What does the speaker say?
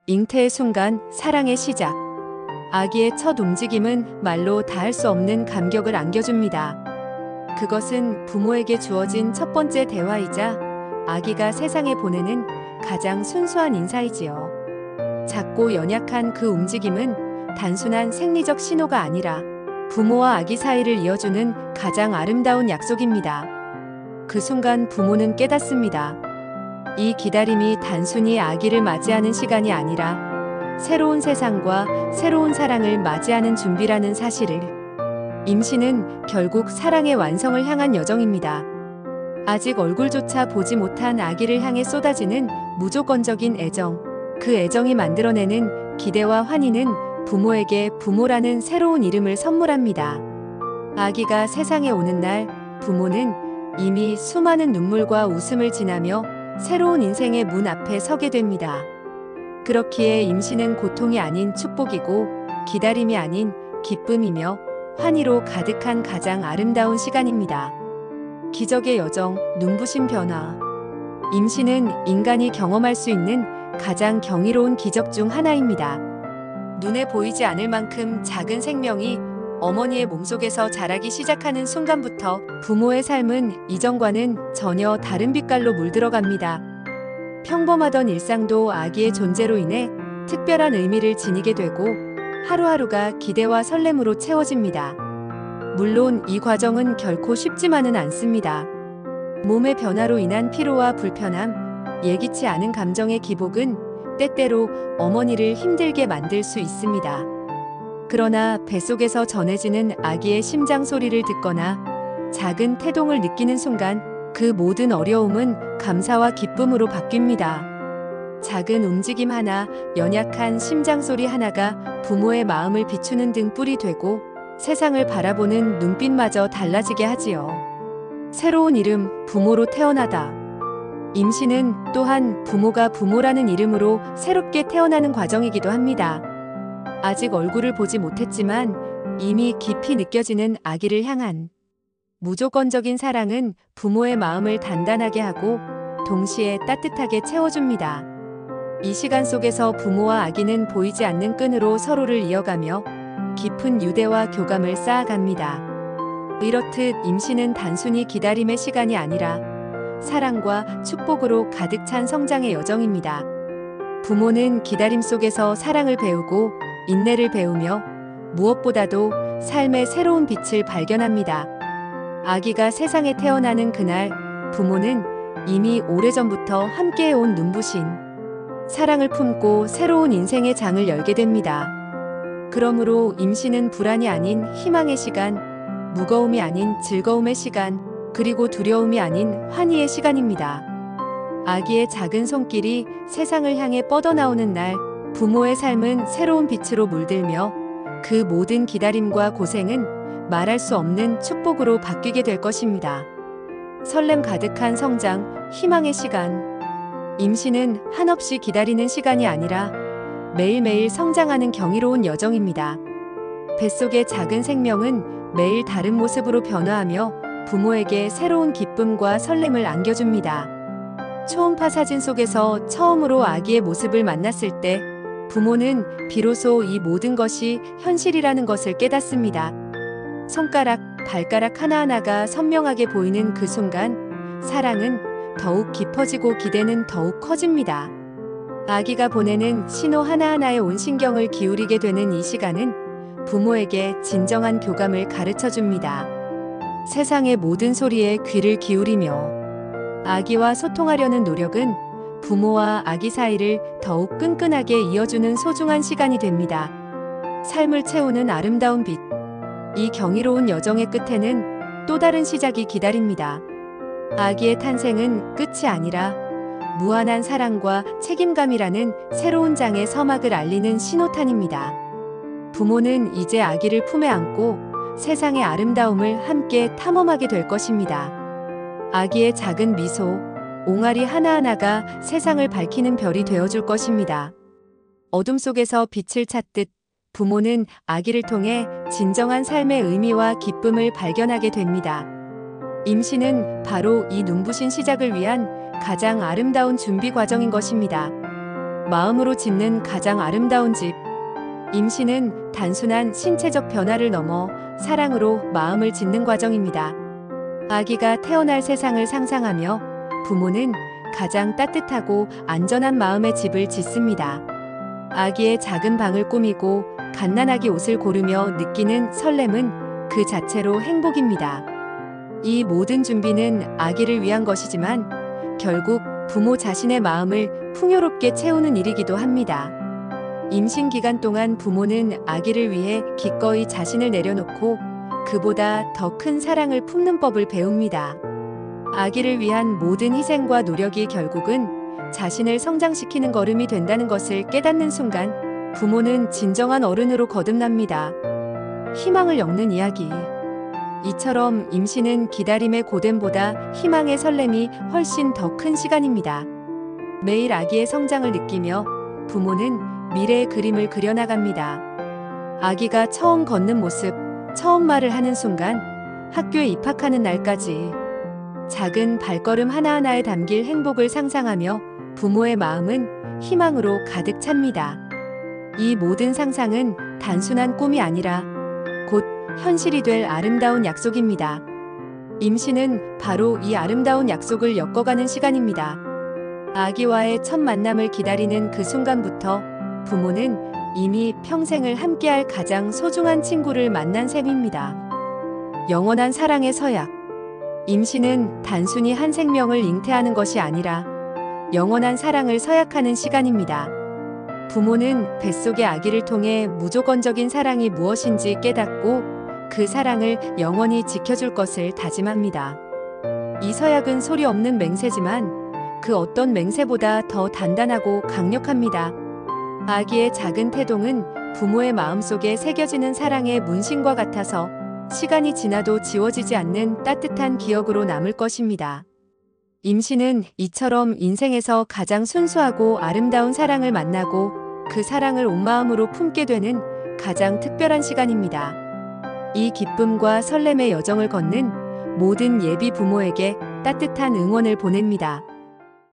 잉태의 순간, 사랑의 시작. 아기의 첫 움직임은 말로 다할 수 없는 감격을 안겨줍니다. 그것은 부모에게 주어진 첫 번째 대화이자 아기가 세상에 보내는 가장 순수한 인사이지요. 작고 연약한 그 움직임은 단순한 생리적 신호가 아니라 부모와 아기 사이를 이어주는 가장 아름다운 약속입니다. 그 순간 부모는 깨닫습니다. 이 기다림이 단순히 아기를 맞이하는 시간이 아니라 새로운 세상과 새로운 사랑을 맞이하는 준비라는 사실을. 임신은 결국 사랑의 완성을 향한 여정입니다. 아직 얼굴조차 보지 못한 아기를 향해 쏟아지는 무조건적인 애정. 그 애정이 만들어내는 기대와 환희는 부모에게 부모라는 새로운 이름을 선물합니다. 아기가 세상에 오는 날, 부모는 이미 수많은 눈물과 웃음을 지나며 새로운 인생의 문 앞에 서게 됩니다. 그렇기에 임신은 고통이 아닌 축복이고 기다림이 아닌 기쁨이며 환희로 가득한 가장 아름다운 시간입니다. 기적의 여정, 눈부신 변화. 임신은 인간이 경험할 수 있는 가장 경이로운 기적 중 하나입니다. 눈에 보이지 않을 만큼 작은 생명이 어머니의 몸속에서 자라기 시작하는 순간부터 부모의 삶은 이전과는 전혀 다른 빛깔로 물들어갑니다. 평범하던 일상도 아기의 존재로 인해 특별한 의미를 지니게 되고 하루하루가 기대와 설렘으로 채워집니다. 물론 이 과정은 결코 쉽지만은 않습니다. 몸의 변화로 인한 피로와 불편함, 예기치 않은 감정의 기복은 때때로 어머니를 힘들게 만들 수 있습니다. 그러나 뱃속에서 전해지는 아기의 심장 소리를 듣거나 작은 태동을 느끼는 순간 그 모든 어려움은 감사와 기쁨으로 바뀝니다. 작은 움직임 하나, 연약한 심장 소리 하나가 부모의 마음을 비추는 등불이 되고 세상을 바라보는 눈빛마저 달라지게 하지요. 새로운 이름, 부모로 태어나다. 임신은 또한 부모가 부모라는 이름으로 새롭게 태어나는 과정이기도 합니다. 아직 얼굴을 보지 못했지만 이미 깊이 느껴지는 아기를 향한 무조건적인 사랑은 부모의 마음을 단단하게 하고 동시에 따뜻하게 채워줍니다. 이 시간 속에서 부모와 아기는 보이지 않는 끈으로 서로를 이어가며 깊은 유대와 교감을 쌓아갑니다. 이렇듯 임신은 단순히 기다림의 시간이 아니라 사랑과 축복으로 가득 찬 성장의 여정입니다. 부모는 기다림 속에서 사랑을 배우고 인내를 배우며 무엇보다도 삶의 새로운 빛을 발견합니다. 아기가 세상에 태어나는 그날, 부모는 이미 오래전부터 함께해온 눈부신 사랑을 품고 새로운 인생의 장을 열게 됩니다. 그러므로 임신은 불안이 아닌 희망의 시간, 무거움이 아닌 즐거움의 시간, 그리고 두려움이 아닌 환희의 시간입니다. 아기의 작은 손길이 세상을 향해 뻗어나오는 날, 부모의 삶은 새로운 빛으로 물들며 그 모든 기다림과 고생은 말할 수 없는 축복으로 바뀌게 될 것입니다. 설렘 가득한 성장, 희망의 시간. 임신은 한없이 기다리는 시간이 아니라 매일매일 성장하는 경이로운 여정입니다. 뱃속의 작은 생명은 매일 다른 모습으로 변화하며 부모에게 새로운 기쁨과 설렘을 안겨줍니다. 초음파 사진 속에서 처음으로 아기의 모습을 만났을 때 부모는 비로소 이 모든 것이 현실이라는 것을 깨닫습니다. 손가락, 발가락 하나하나가 선명하게 보이는 그 순간 사랑은 더욱 깊어지고 기대는 더욱 커집니다. 아기가 보내는 신호 하나하나에 온 신경을 기울이게 되는 이 시간은 부모에게 진정한 교감을 가르쳐 줍니다. 세상의 모든 소리에 귀를 기울이며 아기와 소통하려는 노력은 부모와 아기 사이를 더욱 끈끈하게 이어주는 소중한 시간이 됩니다. 삶을 채우는 아름다운 빛. 이 경이로운 여정의 끝에는 또 다른 시작이 기다립니다. 아기의 탄생은 끝이 아니라 무한한 사랑과 책임감이라는 새로운 장의 서막을 알리는 신호탄입니다. 부모는 이제 아기를 품에 안고 세상의 아름다움을 함께 탐험하게 될 것입니다. 아기의 작은 미소, 옹알이 하나하나가 세상을 밝히는 별이 되어줄 것입니다. 어둠 속에서 빛을 찾듯 부모는 아기를 통해 진정한 삶의 의미와 기쁨을 발견하게 됩니다. 임신은 바로 이 눈부신 시작을 위한 가장 아름다운 준비 과정인 것입니다. 마음으로 짓는 가장 아름다운 집. 임신은 단순한 신체적 변화를 넘어 사랑으로 마음을 짓는 과정입니다. 아기가 태어날 세상을 상상하며 부모는 가장 따뜻하고 안전한 마음의 집을 짓습니다. 아기의 작은 방을 꾸미고 갓난아기 옷을 고르며 느끼는 설렘은 그 자체로 행복입니다. 이 모든 준비는 아기를 위한 것이지만 결국 부모 자신의 마음을 풍요롭게 채우는 일이기도 합니다. 임신 기간 동안 부모는 아기를 위해 기꺼이 자신을 내려놓고 그보다 더 큰 사랑을 품는 법을 배웁니다. 아기를 위한 모든 희생과 노력이 결국은 자신을 성장시키는 걸음이 된다는 것을 깨닫는 순간 부모는 진정한 어른으로 거듭납니다. 희망을 엮는 이야기. 이처럼 임신은 기다림의 고됨보다 희망의 설렘이 훨씬 더 큰 시간입니다. 매일 아기의 성장을 느끼며 부모는 미래의 그림을 그려나갑니다. 아기가 처음 걷는 모습, 처음 말을 하는 순간, 학교에 입학하는 날까지 작은 발걸음 하나하나에 담길 행복을 상상하며 부모의 마음은 희망으로 가득 찹니다. 이 모든 상상은 단순한 꿈이 아니라 곧 현실이 될 아름다운 약속입니다. 임신은 바로 이 아름다운 약속을 엮어가는 시간입니다. 아기와의 첫 만남을 기다리는 그 순간부터 부모는 이미 평생을 함께할 가장 소중한 친구를 만난 셈입니다. 영원한 사랑의 서약. 임신은 단순히 한 생명을 잉태하는 것이 아니라 영원한 사랑을 서약하는 시간입니다. 부모는 뱃속의 아기를 통해 무조건적인 사랑이 무엇인지 깨닫고 그 사랑을 영원히 지켜줄 것을 다짐합니다. 이 서약은 소리 없는 맹세지만 그 어떤 맹세보다 더 단단하고 강력합니다. 아기의 작은 태동은 부모의 마음속에 새겨지는 사랑의 문신과 같아서 시간이 지나도 지워지지 않는 따뜻한 기억으로 남을 것입니다. 임신은 이처럼 인생에서 가장 순수하고 아름다운 사랑을 만나고 그 사랑을 온 마음으로 품게 되는 가장 특별한 시간입니다. 이 기쁨과 설렘의 여정을 걷는 모든 예비 부모에게 따뜻한 응원을 보냅니다.